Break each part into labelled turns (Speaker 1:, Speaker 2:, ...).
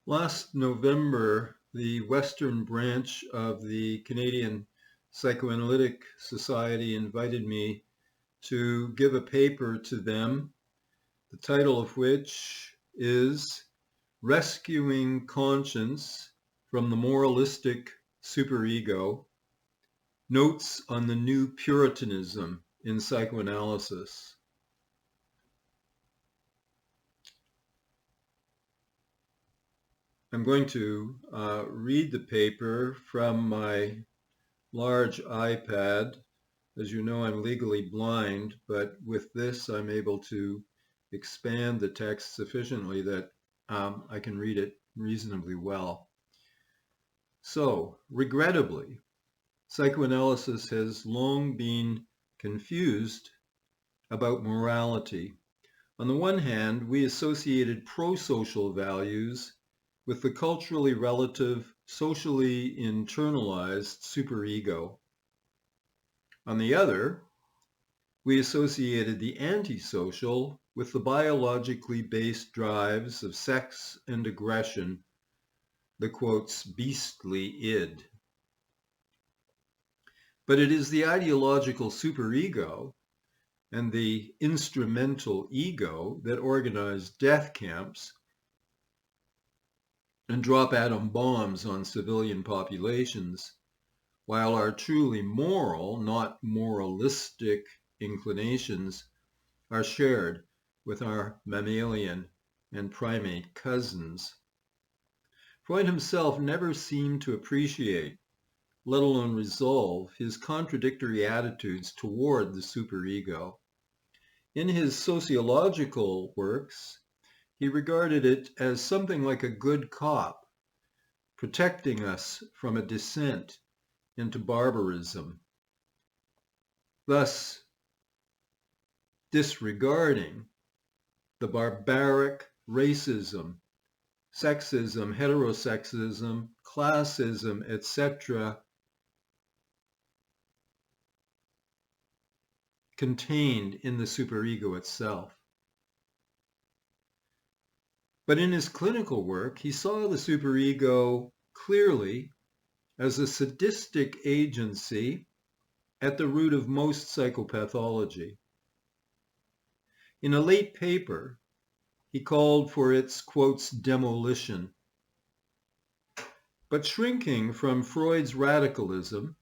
Speaker 1: Last November, the Western branch of the Canadian Psychoanalytic Society invited me to give a paper to them, the title of which is Rescuing Conscience from the Moralistic Superego, Notes on the New Puritanism in Psychoanalysis. I'm going to read the paper from my large iPad. As you know, I'm legally blind, but with this I'm able to expand the text sufficiently that I can read it reasonably well. So, regrettably, psychoanalysis has long been confused about morality. On the one hand, we associated pro-social values with the culturally relative, socially internalized superego. On the other, we associated the antisocial with the biologically based drives of sex and aggression, the quotes, beastly id. But it is the ideological superego and the instrumental ego that organize death camps and drop atom bombs on civilian populations, while our truly moral, not moralistic inclinations are shared with our mammalian and primate cousins. Freud himself never seemed to appreciate, let alone resolve, his contradictory attitudes toward the superego. In his sociological works, he regarded it as something like a good cop, protecting us from a descent into barbarism, thus disregarding the barbaric racism, sexism, heterosexism, classism, etc., contained in the superego itself. But in his clinical work, he saw the superego clearly as a sadistic agency at the root of most psychopathology. In a late paper, he called for its, quotes, demolition. But shrinking from Freud's radicalism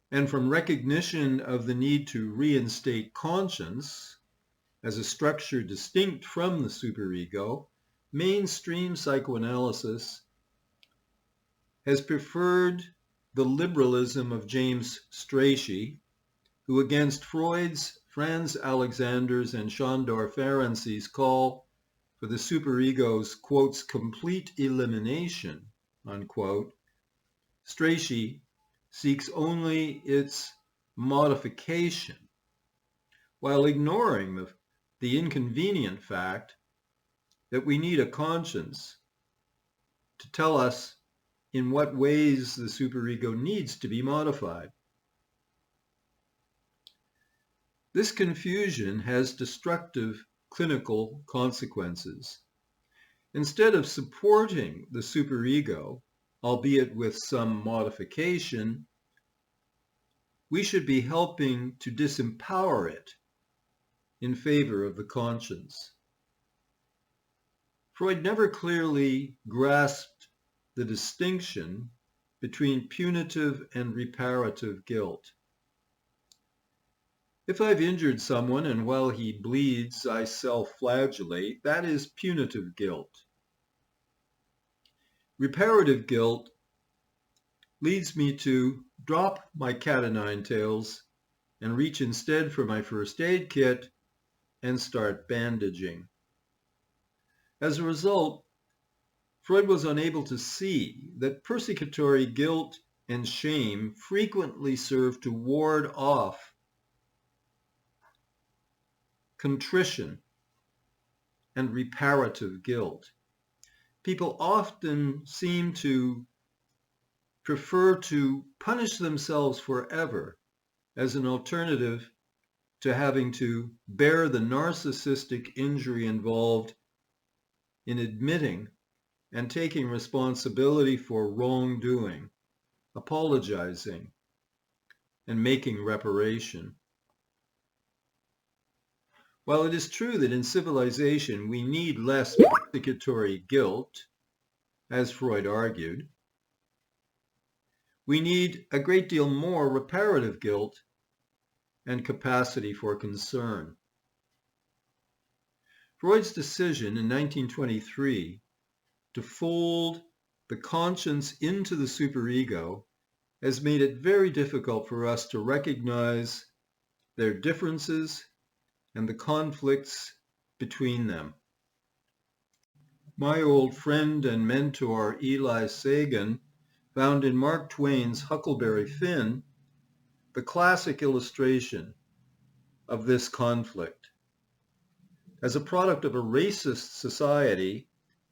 Speaker 1: and from recognition of the need to reinstate conscience as a structure distinct from the superego, mainstream psychoanalysis has preferred the liberalism of James Strachey, who against Freud's, Franz Alexander's, and Sándor Ferenczi's call for the superego's, quotes, complete elimination, unquote, Strachey seeks only its modification, while ignoring the inconvenient fact that we need a conscience to tell us in what ways the superego needs to be modified. This confusion has destructive clinical consequences. Instead of supporting the superego, albeit with some modification, we should be helping to disempower it in favor of the conscience. Freud never clearly grasped the distinction between punitive and reparative guilt. If I've injured someone and while he bleeds I self-flagellate, that is punitive guilt. Reparative guilt leads me to drop my cat o' nine tails and reach instead for my first aid kit and start bandaging. As a result, Freud was unable to see that persecutory guilt and shame frequently serve to ward off contrition and reparative guilt. People often seem to prefer to punish themselves forever as an alternative to having to bear the narcissistic injury involved in admitting and taking responsibility for wrongdoing, apologizing, and making reparation. While it is true that in civilization we need less persecutory guilt, as Freud argued, we need a great deal more reparative guilt and capacity for concern. Freud's decision in 1923 to fold the conscience into the superego has made it very difficult for us to recognize their differences and the conflicts between them. My old friend and mentor Eli Sagan found in Mark Twain's Huckleberry Finn the classic illustration of this conflict. As a product of a racist society,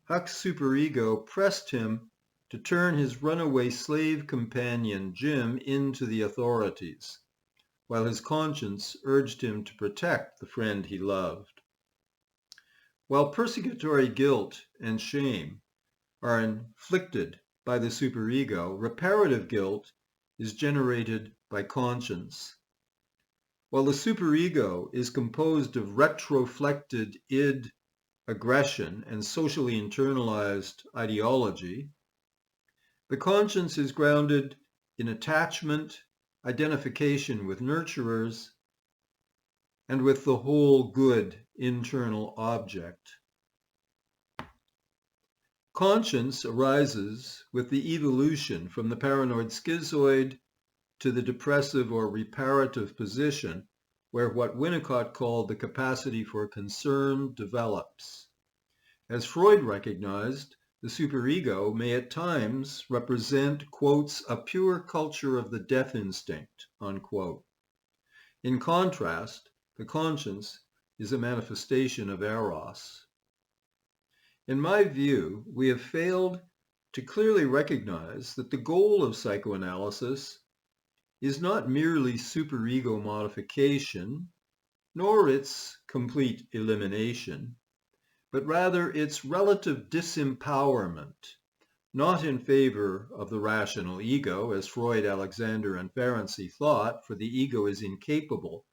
Speaker 1: Huck's superego pressed him to turn his runaway slave companion Jim into the authorities, while his conscience urged him to protect the friend he loved. While persecutory guilt and shame are inflicted by the superego, reparative guilt is generated by conscience. While the superego is composed of retroflected id, aggression, and socially internalized ideology, the conscience is grounded in attachment, identification with nurturers, and with the whole good internal object. Conscience arises with the evolution from the paranoid schizoid to the depressive or reparative position, where what Winnicott called the capacity for concern develops. As Freud recognized, the superego may at times represent, quotes, a pure culture of the death instinct, unquote. In contrast, the conscience is a manifestation of eros. In my view, we have failed to clearly recognize that the goal of psychoanalysis is not merely superego modification, nor its complete elimination, but rather its relative disempowerment, not in favor of the rational ego, as Freud, Alexander, and Ferenczi thought, for the ego is incapable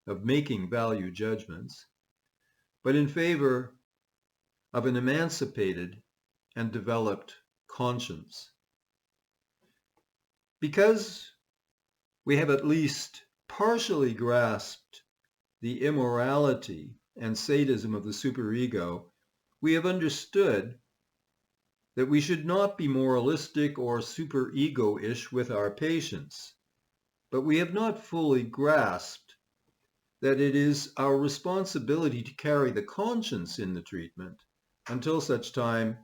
Speaker 1: of making value judgments, but in favor of an emancipated and developed conscience. Because we have at least partially grasped the immorality and sadism of the superego, we have understood that we should not be moralistic or superego-ish with our patients, but we have not fully grasped that it is our responsibility to carry the conscience in the treatment until such time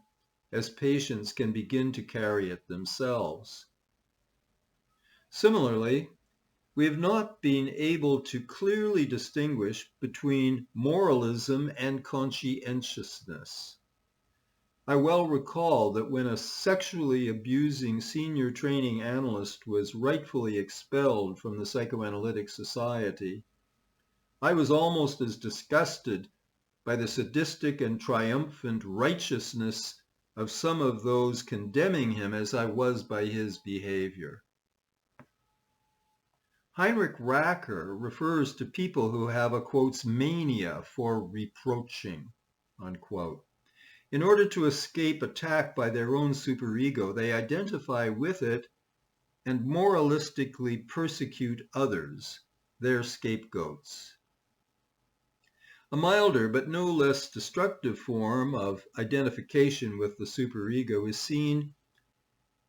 Speaker 1: as patients can begin to carry it themselves. Similarly, we have not been able to clearly distinguish between moralism and conscientiousness. I well recall that when a sexually abusing senior training analyst was rightfully expelled from the Psychoanalytic Society, I was almost as disgusted by the sadistic and triumphant righteousness of some of those condemning him as I was by his behavior. Heinrich Racker refers to people who have a, quotes, mania for reproaching, unquote. In order to escape attack by their own superego, they identify with it and moralistically persecute others, their scapegoats. A milder but no less destructive form of identification with the superego is seen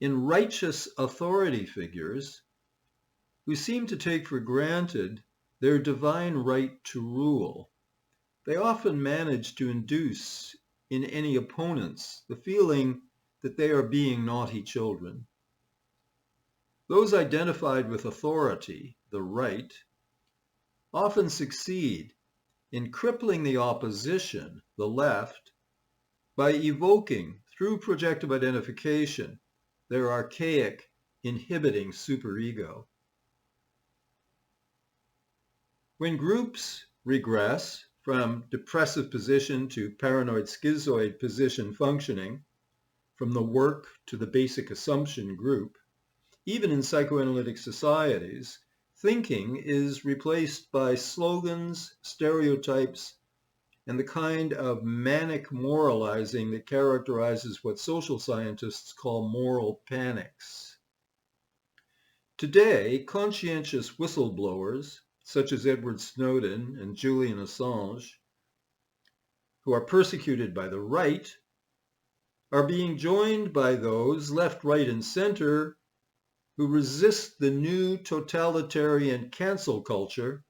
Speaker 1: in righteous authority figures who seem to take for granted their divine right to rule. They often manage to induce in any opponents the feeling that they are being naughty children. Those identified with authority, the right, often succeed in crippling the opposition, the left, by evoking, through projective identification, their archaic, inhibiting superego. When groups regress from depressive position to paranoid schizoid position functioning, from the work to the basic assumption group, even in psychoanalytic societies, thinking is replaced by slogans, stereotypes, and the kind of manic moralizing that characterizes what social scientists call moral panics. Today, conscientious whistleblowers, such as Edward Snowden and Julian Assange, who are persecuted by the right, are being joined by those left, right, and center who resist the new totalitarian cancel culture,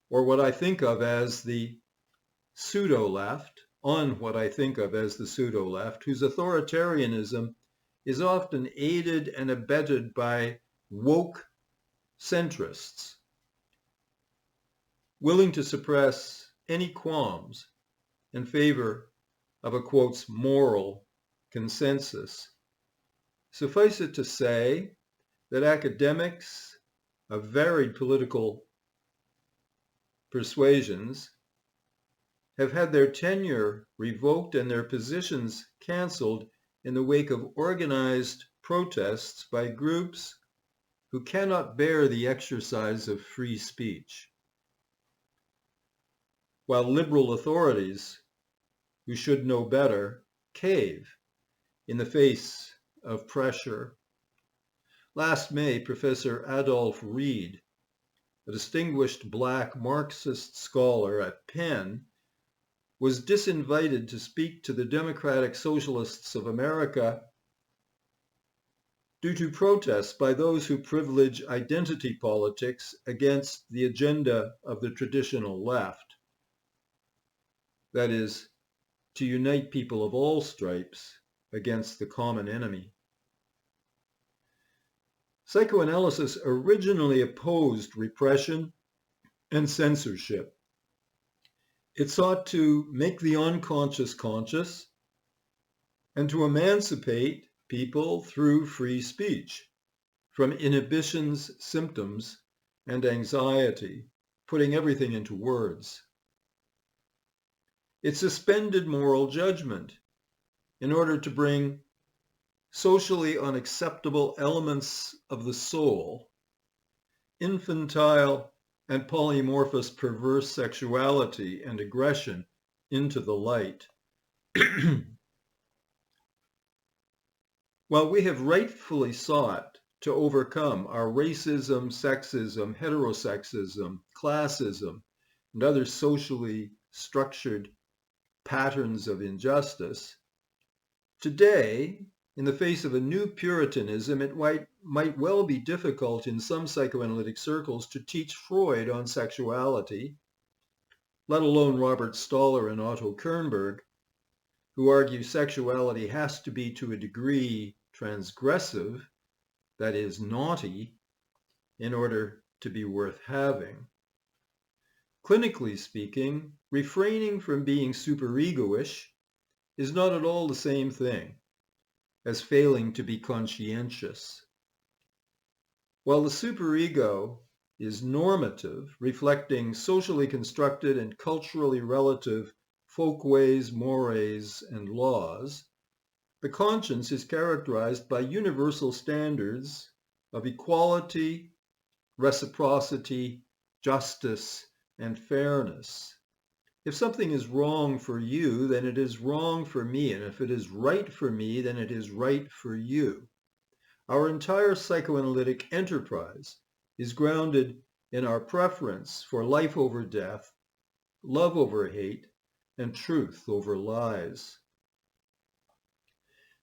Speaker 1: or what I think of as the pseudo-left, whose authoritarianism is often aided and abetted by woke centrists, willing to suppress any qualms in favor of a, quote, moral consensus. Suffice it to say that academics of varied political persuasions have had their tenure revoked and their positions canceled in the wake of organized protests by groups who cannot bear the exercise of free speech, while liberal authorities, who should know better, cave in the face of pressure. Last May, Professor Adolph Reed, a distinguished Black Marxist scholar at Penn, was disinvited to speak to the Democratic Socialists of America due to protests by those who privilege identity politics against the agenda of the traditional left. That is, to unite people of all stripes against the common enemy. Psychoanalysis originally opposed repression and censorship. It sought to make the unconscious conscious and to emancipate people through free speech from inhibitions, symptoms, and anxiety, putting everything into words. It suspended moral judgment in order to bring socially unacceptable elements of the soul, infantile and polymorphous perverse sexuality and aggression, into the light. While we have rightfully sought to overcome our racism, sexism, heterosexism, classism, and other socially structured patterns of injustice, today, in the face of a new Puritanism, it might well be difficult in some psychoanalytic circles to teach Freud on sexuality, let alone Robert Stoller and Otto Kernberg, who argue sexuality has to be to a degree transgressive, that is, naughty, in order to be worth having. Clinically speaking, refraining from being superego-ish is not at all the same thing as failing to be conscientious. While the superego is normative, reflecting socially constructed and culturally relative folkways, mores, and laws, the conscience is characterized by universal standards of equality, reciprocity, justice, and fairness. If something is wrong for you, then it is wrong for me, and if it is right for me, then it is right for you. Our entire psychoanalytic enterprise is grounded in our preference for life over death, love over hate, and truth over lies.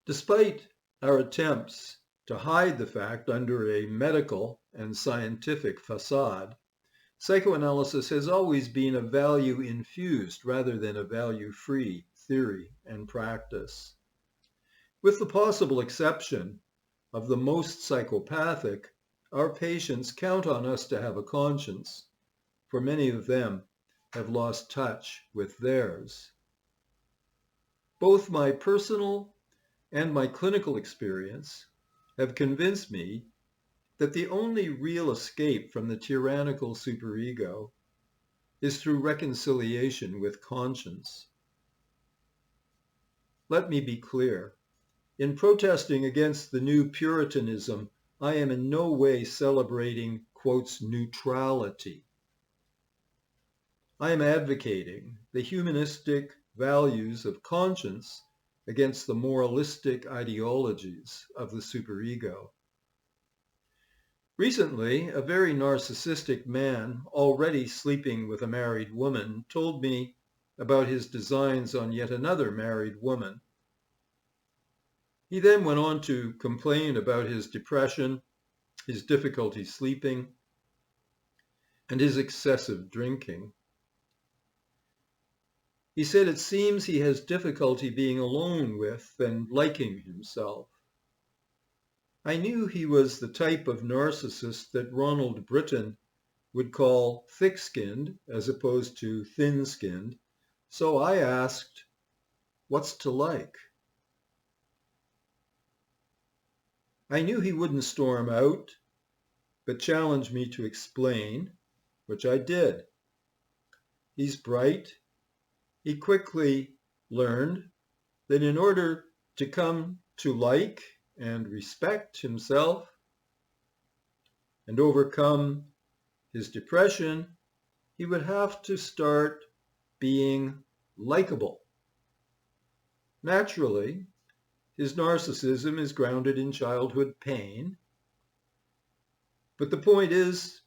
Speaker 1: Despite our attempts to hide the fact under a medical and scientific facade, psychoanalysis has always been a value-infused rather than a value-free theory and practice. With the possible exception of the most psychopathic, our patients count on us to have a conscience, for many of them have lost touch with theirs. Both my personal and my clinical experience have convinced me that the only real escape from the tyrannical superego is through reconciliation with conscience. Let me be clear. In protesting against the new Puritanism, I am in no way celebrating, quotes, neutrality. I am advocating the humanistic values of conscience against the moralistic ideologies of the superego. Recently, a very narcissistic man, already sleeping with a married woman, told me about his designs on yet another married woman. He then went on to complain about his depression, his difficulty sleeping, and his excessive drinking. He said it seems he has difficulty being alone with and liking himself. I knew he was the type of narcissist that Ronald Britton would call thick-skinned as opposed to thin-skinned, so I asked, "What's to like?" I knew he wouldn't storm out, but challenged me to explain, which I did. He's bright. He quickly learned that in order to come to like and respect himself and overcome his depression, he would have to start being likable. Naturally, his narcissism is grounded in childhood pain, but the point is,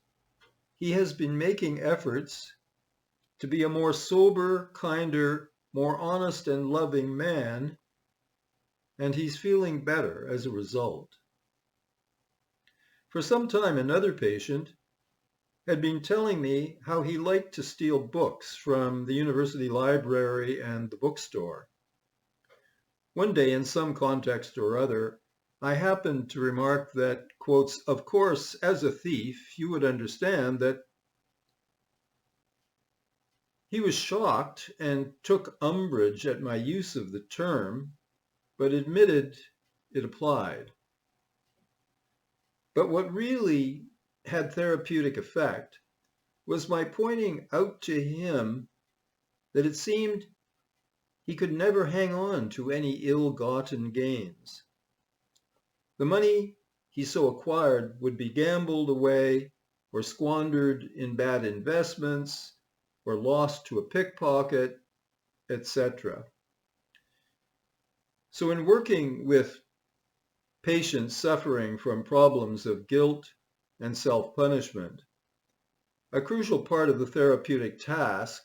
Speaker 1: he has been making efforts to be a more sober, kinder, more honest and loving man, and he's feeling better as a result. For some time, another patient had been telling me how he liked to steal books from the university library and the bookstore. One day, in some context or other, I happened to remark that, quotes, "Of course, as a thief, you would understand that." He was shocked and took umbrage at my use of the term, but admitted it applied. But what really had therapeutic effect was my pointing out to him that it seemed he could never hang on to any ill-gotten gains. The money he so acquired would be gambled away or squandered in bad investments or lost to a pickpocket, etc. So in working with patients suffering from problems of guilt and self-punishment, a crucial part of the therapeutic task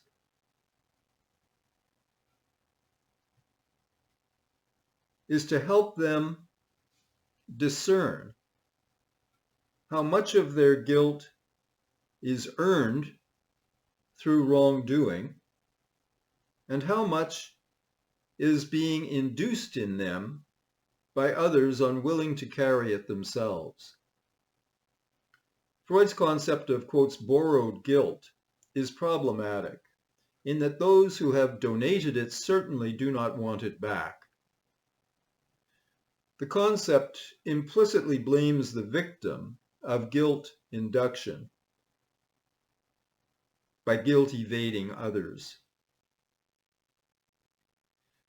Speaker 1: is to help them discern how much of their guilt is earned through wrongdoing and how much is being induced in them by others unwilling to carry it themselves. Freud's concept of, quotes, borrowed guilt is problematic in that those who have donated it certainly do not want it back. The concept implicitly blames the victim of guilt induction by guilt evading others.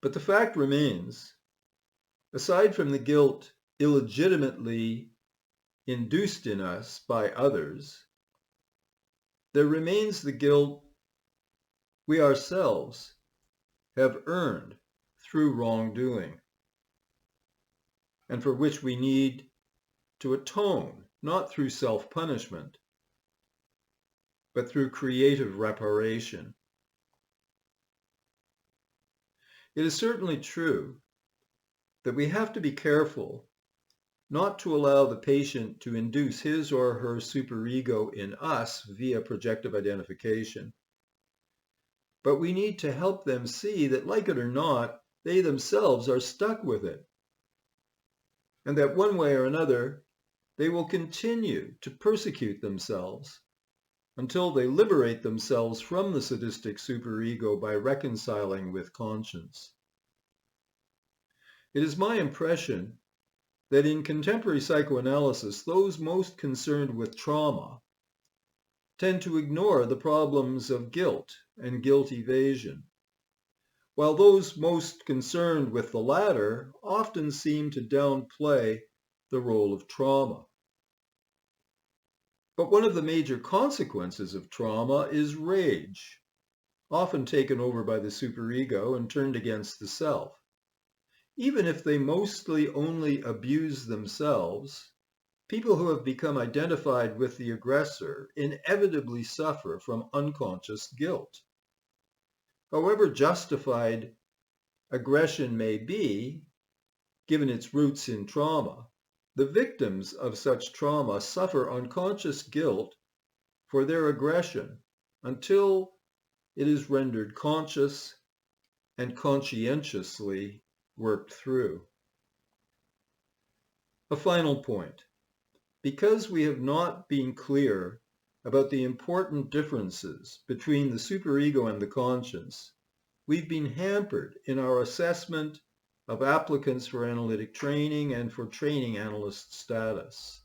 Speaker 1: But the fact remains, aside from the guilt illegitimately induced in us by others, there remains the guilt we ourselves have earned through wrongdoing, and for which we need to atone, not through self-punishment, but through creative reparation. It is certainly true that we have to be careful not to allow the patient to induce his or her superego in us via projective identification. But we need to help them see that, like it or not, they themselves are stuck with it, and that one way or another, they will continue to persecute themselves until they liberate themselves from the sadistic superego by reconciling with conscience. It is my impression that in contemporary psychoanalysis, those most concerned with trauma tend to ignore the problems of guilt and guilt evasion. while those most concerned with the latter often seem to downplay the role of trauma. But one of the major consequences of trauma is rage, often taken over by the superego and turned against the self. Even if they mostly only abuse themselves, people who have become identified with the aggressor inevitably suffer from unconscious guilt. However justified aggression may be, given its roots in trauma, the victims of such trauma suffer unconscious guilt for their aggression until it is rendered conscious and conscientiously worked through. A final point. Because we have not been clear about the important differences between the superego and the conscience, we've been hampered in our assessment of applicants for analytic training and for training analyst status.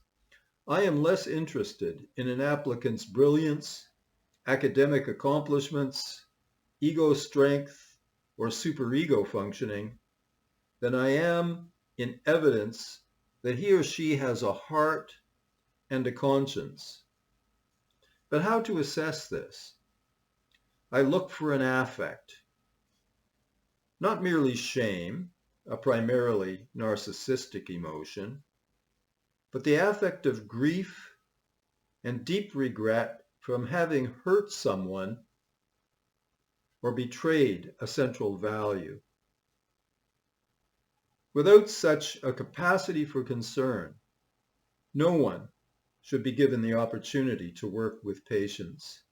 Speaker 1: I am less interested in an applicant's brilliance, academic accomplishments, ego strength, or superego functioning than I am in evidence that he or she has a heart and a conscience. But how to assess this? I look for an affect, not merely shame, a primarily narcissistic emotion, but the affect of grief and deep regret from having hurt someone or betrayed a central value. Without such a capacity for concern, no one should be given the opportunity to work with patients.